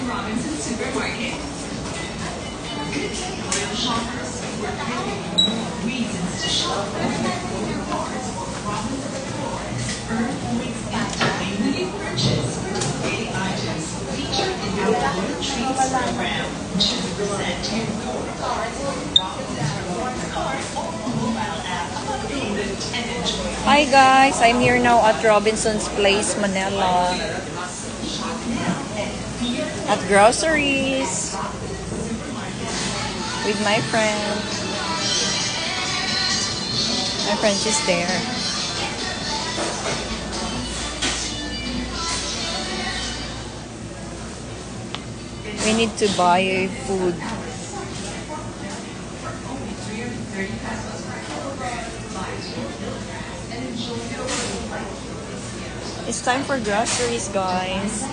Robinson Supermarket. Good day, loyal shoppers. We're picking more reasons to shop for your cars. Robinson Rewards. Earn points instantly when you purchase participating items featured in our Loyal Treats program. 2% to your core cards. Robinson Rewards card or mobile app. And enjoy. Hi guys, I'm here now at Robinson's Place, Manila. At groceries with my friend. My friend is there. We need to buy food. It's time for groceries, guys.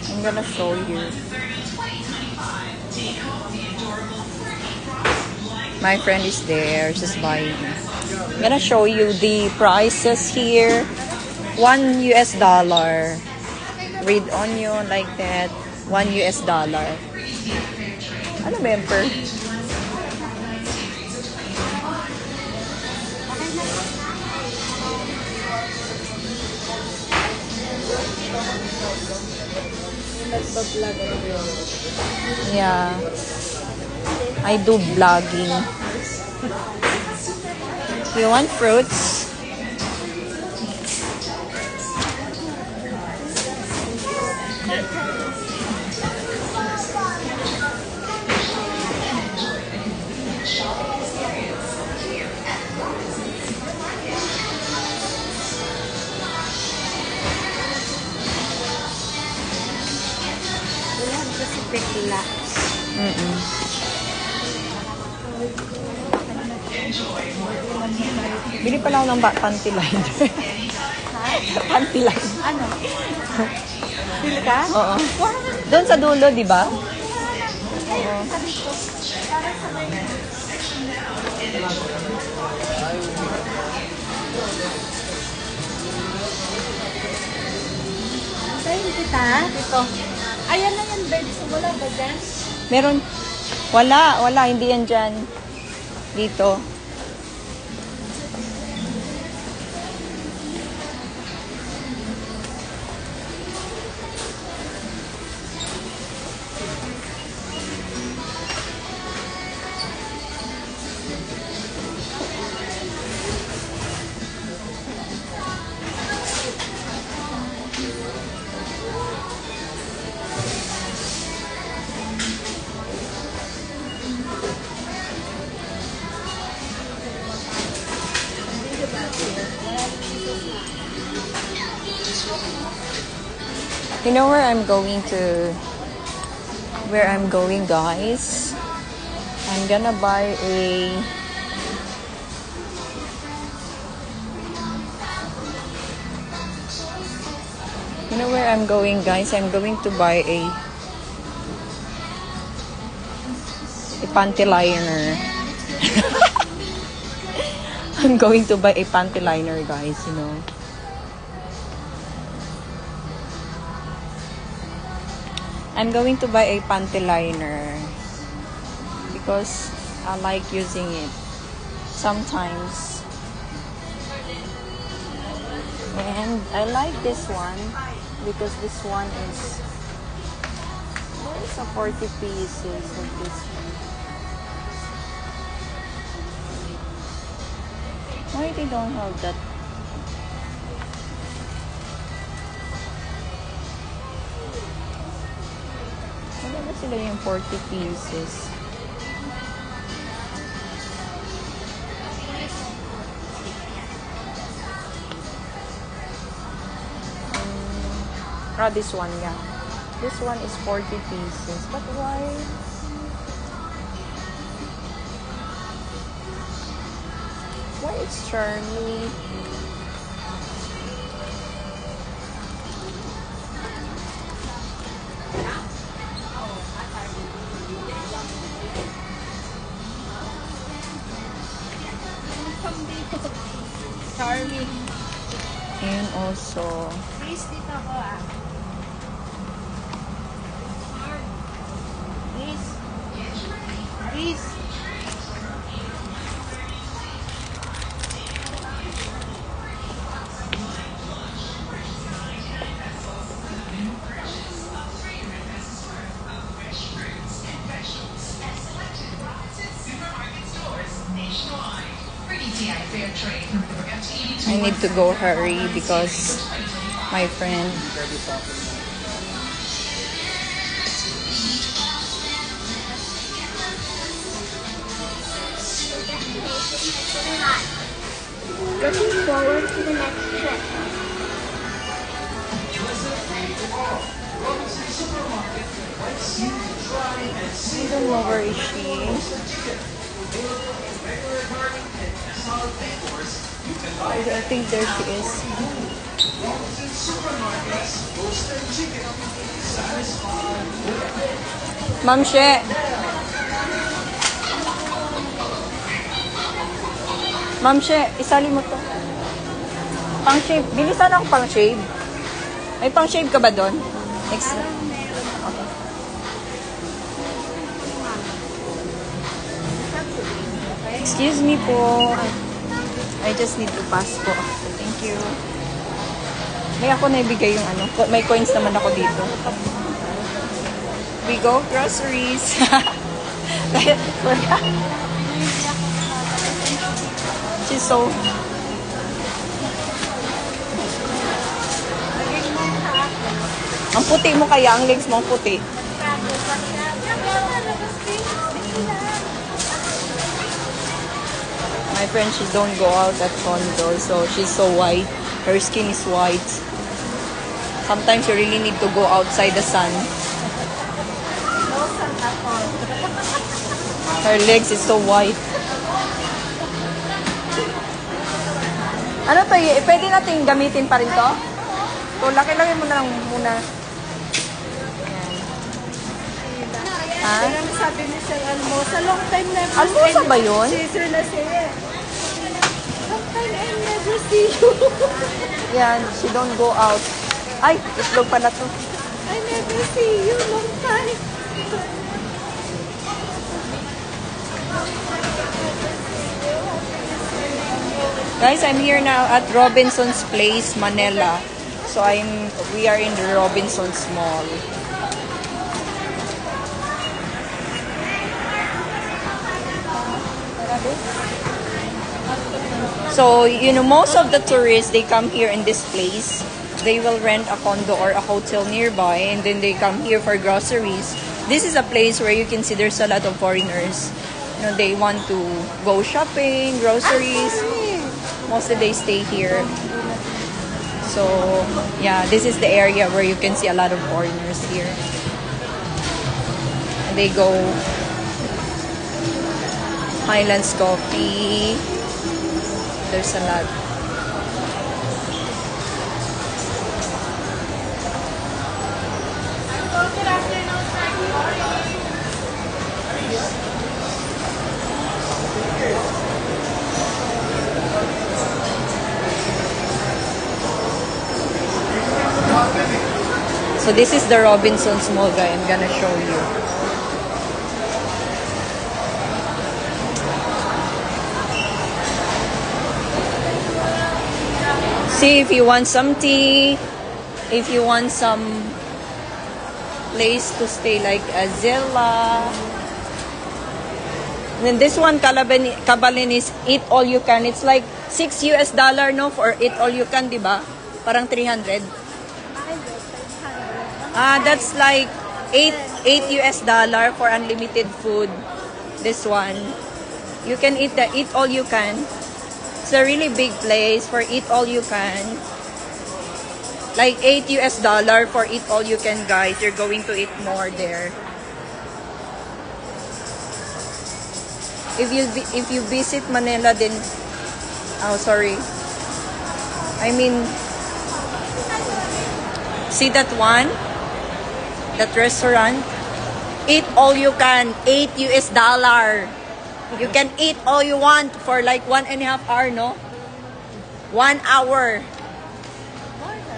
I'm gonna show you. My friend is there, she's buying. I'm gonna show you the prices here. $1 US. Red onion like that. $1 US. Ano bemper? Yeah. I do vlogging. You want fruits? Bili pala ako ng panty liner. Panty liner. Ano? Bili ka? Oo. Doon sa dulo, di ba? Oo. Tayo kita? Dito. Ayan na yan, babe. So, wala ba dyan? Meron. Wala. Hindi yan dyan. Dito. You know where I'm going, guys? I'm gonna buy a You know where I'm going, guys? I'm going to buy a panty liner. I'm going to buy a panty liner, guys, you know. I'm going to buy a panty liner because I like using it sometimes. And I like this one because this one is, there is a 40 pieces of this one. Why they don't have that? Wala na sila yung 40 pieces. This one, yeah. This one is 40 pieces. But why? Why it's Charlie? So, Please, dito ko ah. Please. Please. I need to go hurry because my friend. Looking forward to the next trip. I don't know where is she. I think there she is. Ma'am She. Ma'am She, isali mo to. Pang shave. Bilisan ako pang shave. May pang shave ka ba doon? Next. Okay. Excuse me po. I just need to pass po. Thank you. May ako naibigay yung ano. May coins naman ako dito. We go groceries. She's so... Ang puti mo kaya, ang legs mo ang puti. My friend, she don't go out at condo, so she's so white. Her skin is white. Sometimes you really need to go outside the sun. Her legs is so white. Ano to? Pwede natin gamitin pa rin to? So, laki-laki mo na lang muna. Ha? Kaya sabi ni Sir Almosa, long time never Almosa ba yun? Si Sir na siya. Long time I never see you. Yan, she don't go out. Ay, itlog pala to. I never see you long time. Guys, I'm here now at Robinson's Place, Manila. So we are in the Robinson's Mall. So, you know, most of the tourists, they come here in this place. They will rent a condo or a hotel nearby and then they come here for groceries. This is a place where you can see there's a lot of foreigners. You know, they want to go shopping, groceries. Mostly they stay here. So, yeah, this is the area where you can see a lot of foreigners here. And they go Highlands Coffee. There's a lot. So this is the Robinson's Mall, guy. I'm gonna show you. See if you want some tea, if you want some place to stay like a Zilla. And then this one, Kabalin, is eat all you can. It's like $6 no for eat all you can, diba? Parang 300. That's like $8 for unlimited food. This one, you can eat all you can. It's a really big place for eat all you can. Like $8 for eat all you can, guys. You're going to eat more there. If you visit Manila, then sorry. I mean, see that one? That restaurant? Eat all you can. $8. You can eat all you want for like 1.5 hours, no? 1 hour.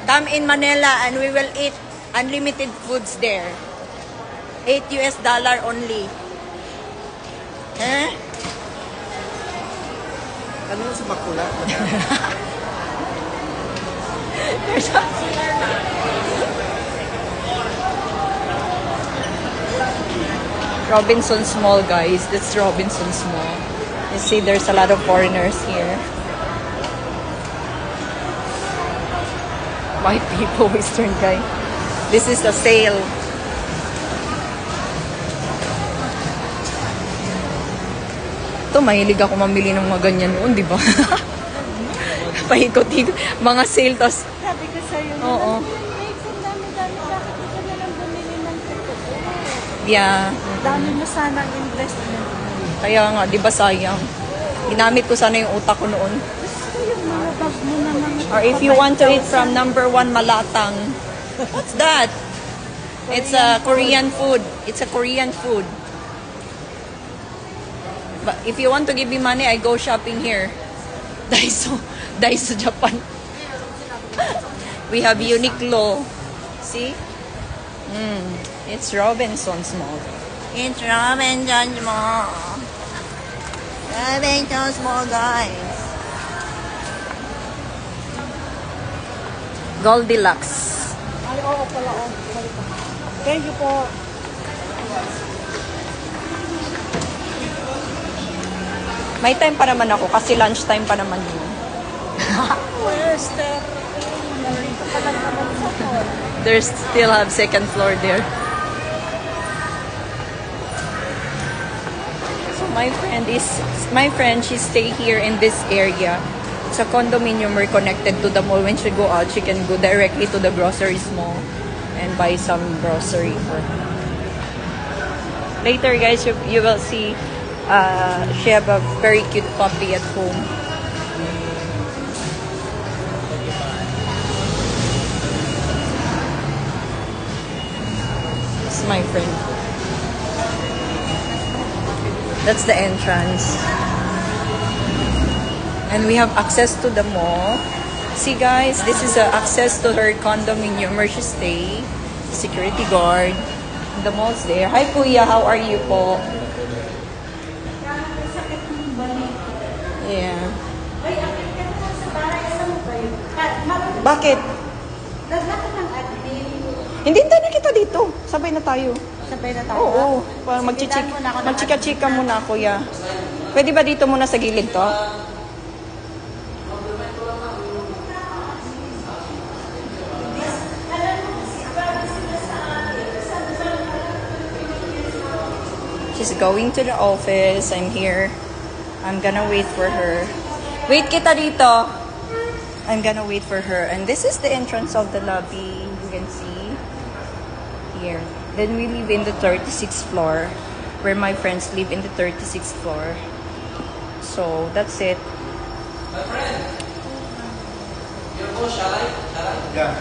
Come in Manila and we will eat unlimited foods there. $8 only. Eh? Ano sa bakula? Robinson's Mall, guys. That's Robinson's Mall. You see, there's a lot of foreigners here. White people, Western guy. This is a sale. Ito, mahilig ako mamili ng mga ganyan noon, di ba? Paikot-ikot. Mga sale, tas... Sabi ko sa'yo, Oo. Mates, ang dami-dami. Bakit di ka na lang bumili ng totoo? Yeah. Dami mo sanang investment. Kaya nga, di ba sayang? Ginamit ko sana yung utak ko noon. Gusto yung mga bag mo na mga... Or if you want to eat from number 1 Malatang. What's that? It's a Korean food. It's a Korean food. But if you want to give me money, I go shopping here. Daiso. Daiso, Japan. We have Uniqlo. See? It's Robinson's Mall. It's Robinson's Mall. Robinson's Mall, guys. Goldilocks. Ay, oo pala. Oh. Thank you po. May time pa naman ako kasi lunch time pa naman yun. Western. Narito pa lang naman sa mall. They still have second floor there. So my friend, she stay here in this area. It's a condominium. We're connected to the mall. When she go out, she can go directly to the grocery mall and buy some grocery for her. Later, guys, you will see she have a very cute puppy at home. This is my friend. That's the entrance. And we have access to the mall. See, guys, this is access to her condominium where she stay. Security guard. The mall's there. Hi, Kuya. How are you po? Yeah. Bakit? Naglakad ng admin. Hindi na kita dito. Sabay na tayo. Sabay na tayo. Oo. Magchika-chika muna, Kuya. Pwede ba dito muna sa gilid to? She's going to the office. I'm here. I'm gonna wait for her. Wait kita dito. I'm gonna wait for her. And this is the entrance of the lobby. You can see here. Then we live in the 36th floor, where my friends live in the 36th floor. So that's it. My friend. You're so shy? Yeah.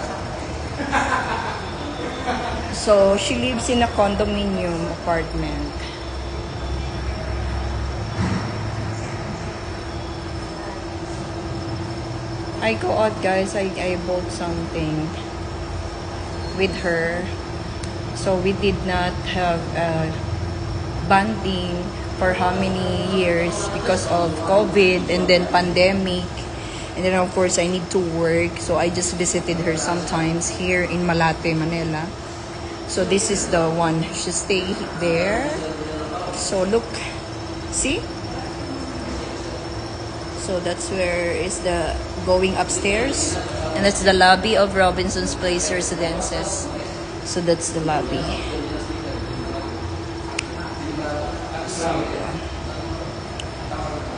So she lives in a condominium apartment. I go out, guys. I bought something with her. So we did not have bonding for how many years because of COVID and then pandemic. And then of course I need to work. So I just visited her sometimes here in Malate, Manila. So this is the one. She stay there. So look. See? So that's where is the going upstairs, and that's the lobby of Robinson's Place Residences. So that's the lobby.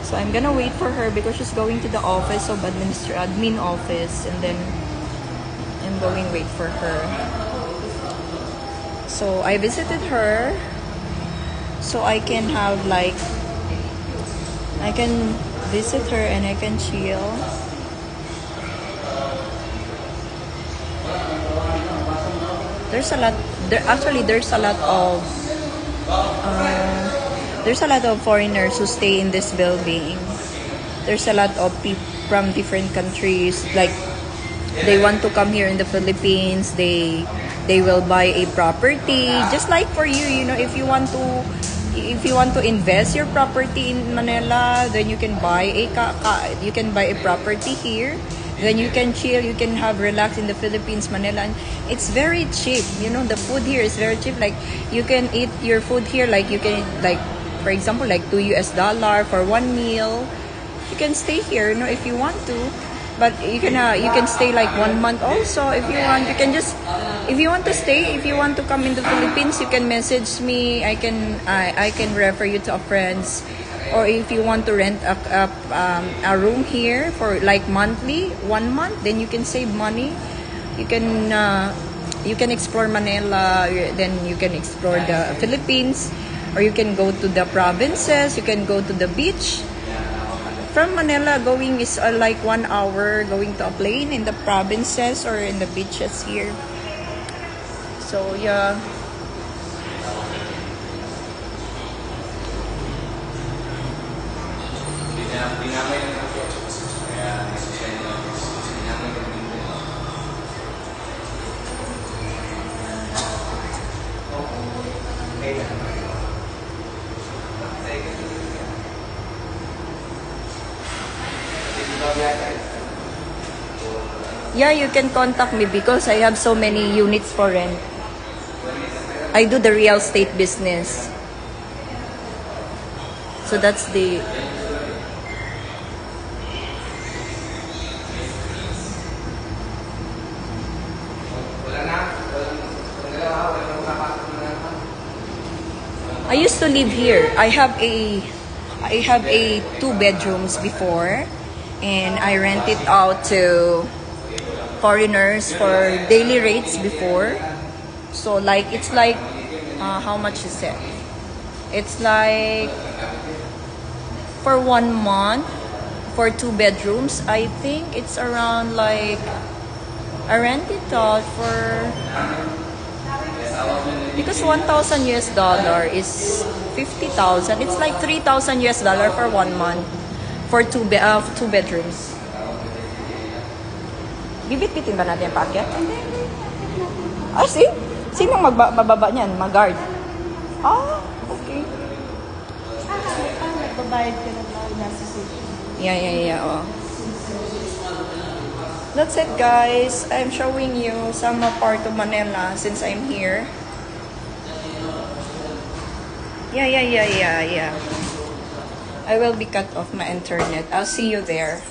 So I'm gonna wait for her because she's going to the office of admin office, and then I'm going wait for her. So I visited her, so I can have like I can visit her and I can chill. There's a lot. There's a lot of foreigners who stay in this building. There's a lot of people from different countries, like they want to come here in the Philippines, they will buy a property. Just like for you, you know, if you want to invest your property in Manila, then you can buy a property here. Then you can chill, you can have relax in the Philippines, Manila. And it's very cheap. You know, the food here is very cheap. Like you can eat your food here, like you can like, for example, like $2 for one meal. You can stay here, you know, if you want to. But you can stay like 1 month also if you want. You can just, if you want to stay, if you want to come in the Philippines, you can message me. I can refer you to a friends. Or if you want to rent a room here for like monthly, 1 month, then you can save money. You can explore Manila, then you can explore the Philippines, or you can go to the provinces. You can go to the beach. From Manila, going is like 1 hour going to a plane in the provinces or in the beaches here. So yeah. Yeah, you can contact me because I have so many units for rent. I do the real estate business. So that's the... I used to live here. I have a 2 bedrooms before, and I rent it out to foreigners for daily rates before. So like it's like how much is it? It's like for 1 month for 2 bedrooms, I think it's around like I rent it out for, because $1,000 is 50,000. It's like $3,000 for 1 month for 2 bedrooms. Bibit-bitin ba natin yung packet? Ah, see? Sino magbababa niyan? Mag-guard? Ah, okay. Nagbabayad ka na lang nasa station. Yeah. Oh. That's it, guys. I'm showing you some part of Manila since I'm here. Yeah. I will be cut off my internet. I'll see you there.